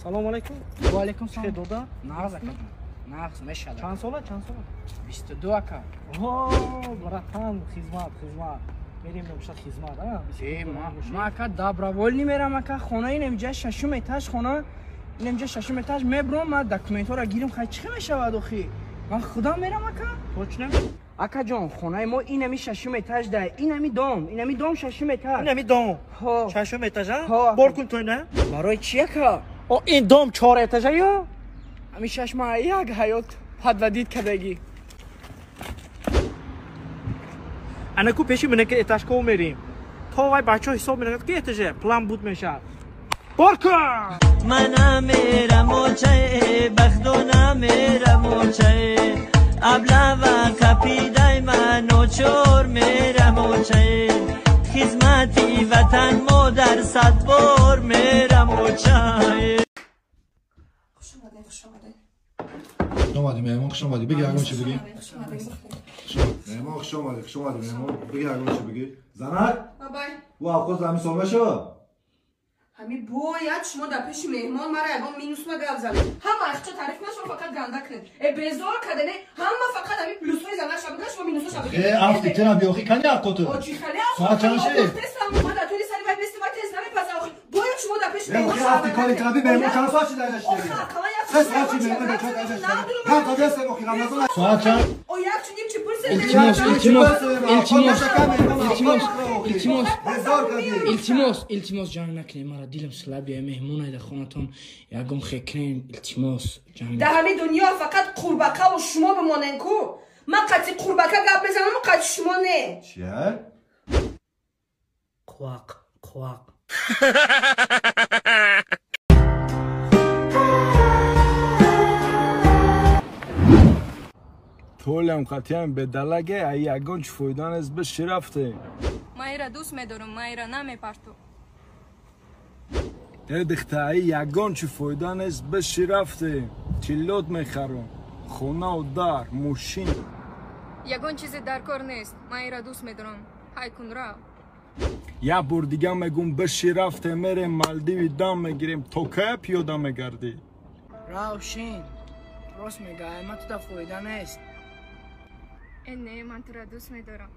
سلام علیکم. و علیکم سلام. چه دودا؟ نغز اکا. نغز میشه. چند ساله؟ چند ساله؟ 22 اکا. اوه براتان خدمت. میریم نمیشه خدمت ما اکا دابراول نمیرم اکا خونه این اینجا ششم اتاج خونه این اینجا ششم اتاج میبرم ما دکومنت ها را گیرم خیلی چی میشود اخی من خدا میرم اکا پوچنم اکا جان خونه ما این همی ششم اتاج ده این همی دوم ششم اتاج این همی دوم ها ششم اتاج ها بار کن تو نه برای چی اکا او این دوم 4 اتاج یا همی شش ماه یک حیات پد ودید کدگی انا کو پیشی منه که اتاج کو میریم تا وای بچه حساب میکنه که اتاج پلان بود میشه بار کن من میرم موچه بخدو نمیرم موچه ابلا و کپیدای من چور میرم موچه خدمتی وطن مادر 100 بار میرم موچه خوش اومدی مهمون خوش اومدی بگی اگه چی بگی مهمون خوش اومدی مهمون بگی اگه چی بگی زنک بابای واو خود زمین سومه شو همین باید شما در پیش مهمان مرا یگان مینوس ما گپ زنه همه اخچه تعریف نشون فقط گنده کنید بزار کدنه همه فقط همین پلوس های زنه شب بگه شما مینوس شب بگه افتی تنم بیاخی کنی اقوتو آجی خیلی ساعت چند شه من در طوری سری باید بستی باید تیز نمی پس باید شما در پیش مهمان مهمون افتی کاری تنبی مهمون چند ساعت چی درجش داری سه ساعت چی مهمون در چند درجش داری هم تا دست مخی رمضان ساعت چند او یک چونیم چی التماس جان نکنی مرا دیلم سلابی مهمونه در خونتون یگم خکرین التماس جان در همه دنیا فقط قورباغه و شما بمانن کو من قطعی قورباغه گپ بزنم و قطعی شما نه چیه؟ قواق طولم قطعیم به دلگه ای یگان چی فایدان از بش چی رفته مایرا دوست میدارم مایرا نمیپرتو دخته ای یگان چی فایدان از بش چی رفته تیلوت میخرم خونه و در موشین یگان چیزی در کار نیست مایرا دوست میدارم های کن را یه بار دیگه میگم بش چی رفته میریم مالدیوی دام میگیریم تو که پیاده میگردی راوشین راست میگه من تو در فایده نیست نه من تو را دوست میدارم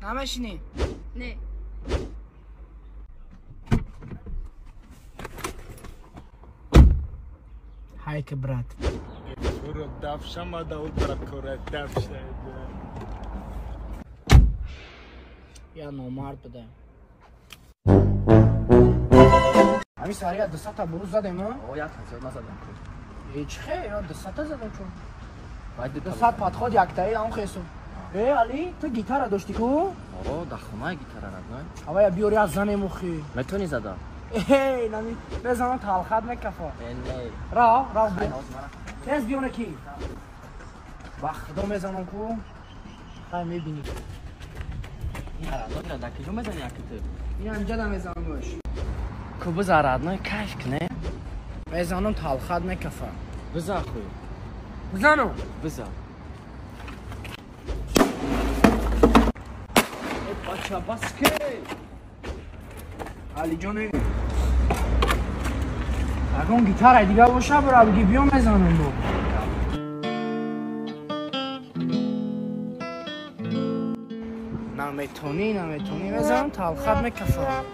نمیشینی نه های که برات برو دفشم اول پرکوره دفشه یا نامرد بده همین سریع 200 تا بروز زدیم ها؟ یک هزار نزدم هیچ خیلی 200 تا زدم چون باید 200 پدخواد یک تایی هم خیسو علی تو گیتار داشتی کو؟ آره در خونه گیتار ندارم هوا یا بیاری از زن مخی میتونی زدم ای نمی بزنم تلخت نکفا نه را تیز بیونه کی بخدا میزنم کو خیلی میبینی نه در کجا میزنی اکتر این همجا دا میزنم باش کو بزارد نه کش کنه میزنم تلخت نکفا بزار خوی بزنم بزار بچه بس که علی جانه اگه گیتار دیگه باشه برای بگی بیا میزنم با نمیتونی میزنم تلخت میکفم